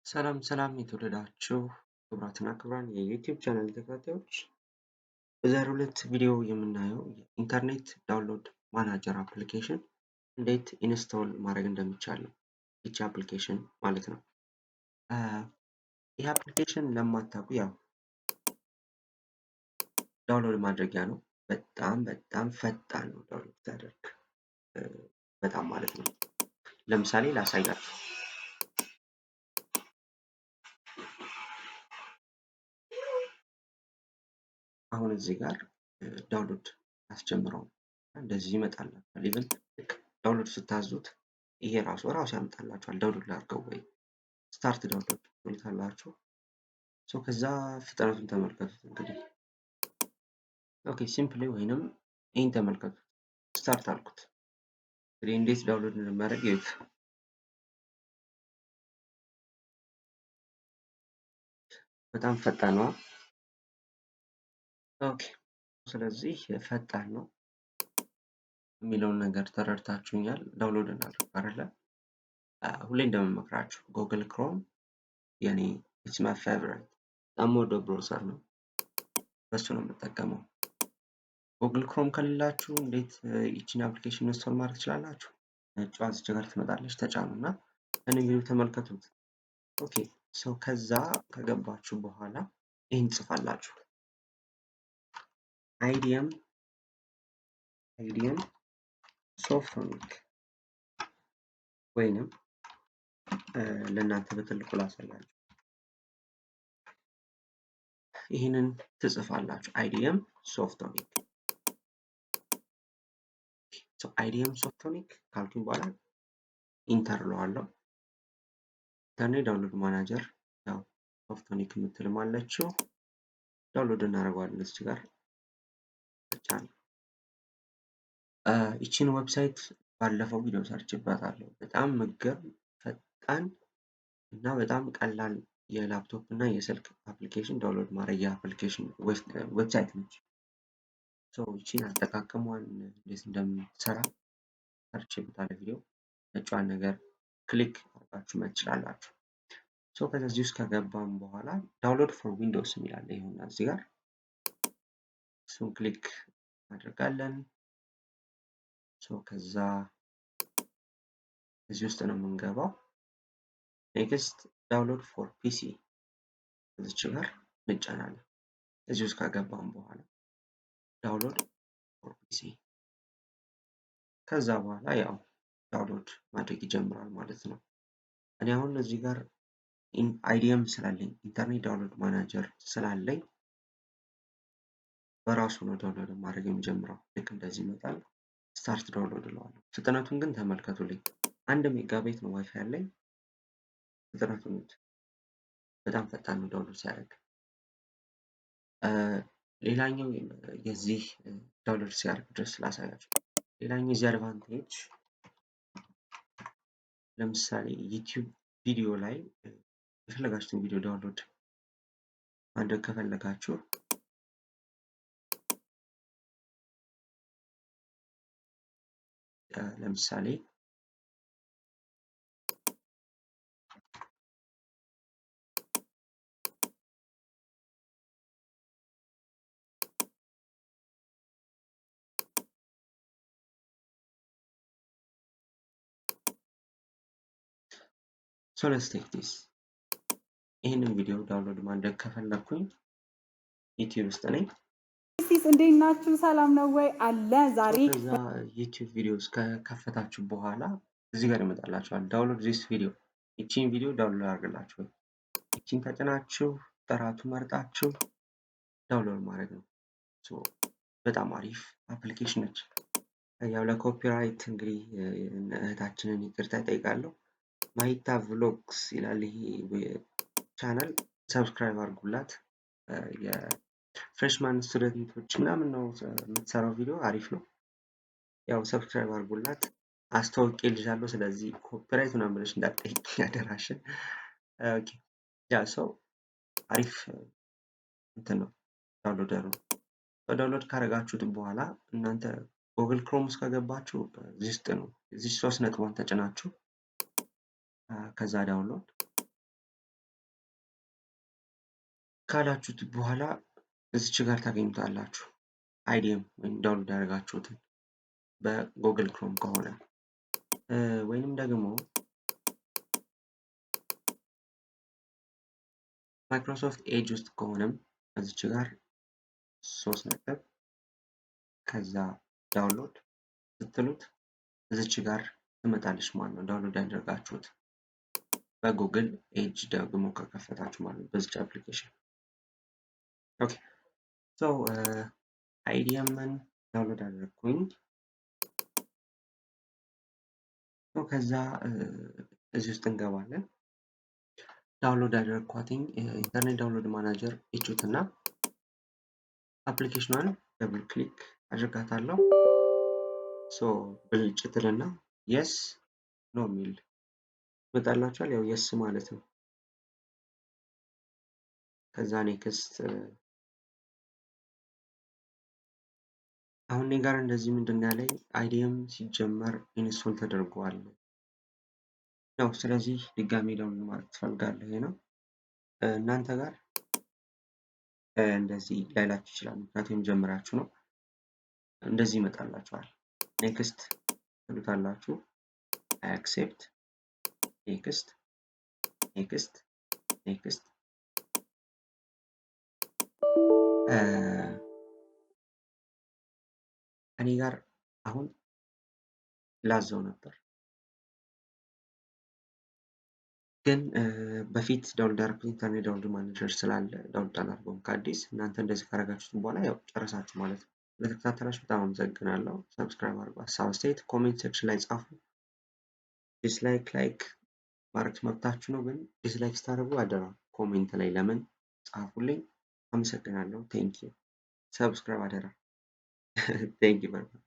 ሰላም ሰላም የተወደዳችሁ ክቡራትና ክቡራን የዩቲዩብ ቻናል ተከታታዮች በዛሬው ዕለት ቪዲዮ የምናየው የኢንተርኔት ዳውንሎድ ማናጀር አፕሊኬሽን እንዴት ኢንስቶል ማድረግ እንደሚቻል ነው። ይቺ አፕሊኬሽን ማለት ነው። ይህ አፕሊኬሽን ለማታውቁ ያው ዳውንሎድ ማድረጊያ ነው። በጣም ፈጣን ነው ዳውንሎድ ሲያደርግ በጣም ማለት ነው። ለምሳሌ ላሳያችሁ። አሁን እዚህ ጋር ዳውንሎድ አስጀምረው እንደዚህ ይመጣላችኋል። ኢቭን ልክ ዳውንሎድ ስታዙት ይሄ ራሱ ያመጣላችኋል። ዳውንሎድ ላድርገው ወይ ስታርት ዳውንሎድ ትሉታላችሁ። ከዛ ፍጥነቱን ተመልከቱት። እንግዲህ ኦኬ ሲምፕሊ ወይንም ይህን ተመልከቱት። ስታርት አልኩት። እንግዲህ እንዴት ዳውንሎድ እንደማደርግ ይዩት። በጣም ፈጣን ነው። ኦኬ ስለዚህ ፈጣን ነው የሚለውን ነገር ተረድታችሁኛል። ዳውንሎድ እናድርግ አይደለ? ሁሌ እንደምመክራችሁ ጉግል ክሮም የኔ ኢትስ ማይ ፌቨራይት በጣም ወደ ብሮዘር ነው። በሱ ነው የምጠቀመው። ጉግል ክሮም ከሌላችሁ እንዴት ይቺን አፕሊኬሽን ኢንስቶል ማድረግ ትችላላችሁ? ነጯ እዚች ጋር ትመጣለች። ተጫኑና እኔን ቪዲዮ ተመልከቱት። ኦኬ ከዛ ከገባችሁ በኋላ ይህን ጽፋላችሁ አይዲኤም ሶፍቶኒክ ወይንም ለእናንተ በትልቁ ላሳያችሁ። ይህንን ትጽፋላችሁ አይዲኤም ሶፍቶኒክ አይዲኤም ሶፍቶኒክ ካልኩኝ በኋላ ኢንተር እለዋለሁ። ኢንተርኔት ዳውንሎድ ማናጀር ያው ሶፍቶኒክ የምትልም አለችው። ዳውንሎድ እናደርገዋለን እዚህ ጋር ብቻን። ይቺን ዌብሳይት ባለፈው ቪዲዮ ሰርችበታለሁ። በጣም ምገርም ፈጣን እና በጣም ቀላል የላፕቶፕ እና የስልክ አፕሊኬሽን ዳውንሎድ ማድረጊያ አፕሊኬሽን ዌብሳይት ነች። ይቺን አጠቃቀሟን እንዴት እንደምትሰራ ሰርችበታለሁ ቪዲዮ። ነጯን ነገር ክሊክ አድርጋችሁ ማየት ትችላላችሁ። ከዚህ ውስጥ ከገባም በኋላ ዳውንሎድ ፎር ዊንዶውስ የሚላለ ይሆና እዚህ ጋር እሱን ክሊክ እናደርጋለን። ከዛ እዚህ ውስጥ ነው የምንገባው። ኔክስት ዳውንሎድ ፎር ፒሲ እዚች ጋር እንጫናለን። እዚህ ውስጥ ከገባም በኋላ ዳውንሎድ ፎር ፒሲ ከዛ በኋላ ያው ዳውንሎድ ማድረግ ይጀምራል ማለት ነው። እኔ አሁን እዚህ ጋር አይዲኤም ስላለኝ ኢንተርኔት ዳውንሎድ ማናጀር ስላለኝ በራሱ ነው ዳውንሎድ ማድረግ የሚጀምረው። ልክ እንደዚህ ይመጣል። ስታርት ዳውንሎድ እለዋለሁ። ፍጥነቱን ግን ተመልከቱልኝ። 1 ሜጋባይት ነው ዋይፋይ ያለኝ። ፍጥነቱን በጣም ፈጣን ነው ዳውንሎድ ሲያደርግ። ሌላኛው የዚህ ዳውንሎድ ሲያደርግ ድረስ ላሳያችሁ። ሌላኛው የዚህ አድቫንቴጅ ለምሳሌ ዩቲዩብ ቪዲዮ ላይ የፈለጋችሁትን ቪዲዮ ዳውንሎድ ማድረግ ከፈለጋችሁ ለምሳሌ let's take this ይህንን ቪዲዮ ዳውንሎድ ማድረግ ከፈለኩኝ ዩቲዩብ ውስጥ ነኝ። እንዴት ናችሁ? ሰላም ነው ወይ? አለ ዛሬ ከዛ ዩቲዩብ ቪዲዮስ ከከፈታችሁ በኋላ እዚህ ጋር ይመጣላችኋል ዳውንሎድ ዚስ ቪዲዮ። ይቺን ቪዲዮ ዳውንሎድ አድርግላችሁ ይቺን ተጭናችሁ ጥራቱ መርጣችሁ ዳውንሎድ ማድረግ ነው። በጣም አሪፍ አፕሊኬሽን ነች። ያው ለኮፒራይት እንግዲህ እህታችንን ይቅርታ ይጠይቃለሁ። ማሂታ ቭሎግስ ይላል ይሄ ቻናል። ሰብስክራይብ አድርጉላት። የፍሬሽማን ስቱደንቶች ምናምን ነው የምትሰራው ቪዲዮ አሪፍ ነው። ያው ሰብስክራይብ አድርጉላት። አስተዋውቄልሻለሁ። ስለዚህ ኮፒራይት ምናምን ብለሽ እንዳትጠይቂኝ አደራሽን። ኦኬ ያ አሪፍ እንትን ነው ዳውንሎደር ነው። ዳውንሎድ ካረጋችሁት በኋላ እናንተ ጉግል ክሮም ውስጥ ከገባችሁ እዚህ ውስጥ ነው እዚህ 3 ነጥቧን ተጭናችሁ ከዛ ዳውንሎድ ካላችሁት በኋላ እዚች ጋር ታገኙታላችሁ። አይዲኤም ወይም ዳውንሎድ ያደረጋችሁትን በጉግል ክሮም ከሆነ ወይንም ደግሞ ማይክሮሶፍት ኤጅ ውስጥ ከሆነም እዚች ጋር 3 ነጥብ ከዛ ዳውንሎድ ስትሉት እዚች ጋር ትመጣለች ማለት ነው። ዳውንሎድ ያደረጋችሁት በጉግል ኤጅ ደግሞ ከከፈታችሁ ማለት ነው በዚች አፕሊኬሽን። ኦኬ ሶ አይዲኤምን ዳውንሎድ አደረግኩኝ። ከዛ እዚህ ውስጥ እንገባለን። ዳውንሎድ ያደረግኳትኝ ኢንተርኔት ዳውንሎድ ማናጀር እቹትና አፕሊኬሽኗን ደብል ክሊክ አድርጋታለሁ። ሶ ብልጭ ትልና የስ ኖ የሚል ይመጣላችኋል። ያው የስ ማለት ነው። ከዛ ኔክስት አሁን እኔ ጋር እንደዚህ ምንድን ያለኝ አይዲኤም ሲጀመር ኢንስቶል ተደርጓል ነው። ስለዚህ ድጋሚ ዳውንሎድ ማድረግ ትፈልጋለህ ይሄ ነው። እናንተ ጋር እንደዚህ ላይላችሁ ይችላል፣ ምክንያቱም ጀምራችሁ ነው። እንደዚህ ይመጣላችኋል። ኔክስት ትሉታላችሁ። አክሴፕት፣ ኔክስት ኔክስት ኔክስት እኔ ጋር አሁን ላዘው ነበር ግን በፊት ዳውንሎድ ያደረኩት ኢንተርኔት ዳውንሎድ ማኔጀር ስላለ ዳውንሎድ አላደርገውም ከአዲስ። እናንተ እንደዚህ ካደረጋችሁት በኋላ ያው ጨረሳችሁ ማለት ነው። ለተከታተላችሁ በጣም አመሰግናለሁ። ሰብስክራይብ አድርጉ። ሀሳብ አስተያየት ኮሜንት ሴክሽን ላይ ጻፉ። ዲስላይክ ላይክ ማድረግ መብታችሁ ነው፣ ግን ዲስላይክ ስታደርጉ አደራ ኮሜንት ላይ ለምን ጻፉልኝ። አመሰግናለሁ። ቴንኪዩ። ሰብስክራይብ አደራ። ቴንኪዩ።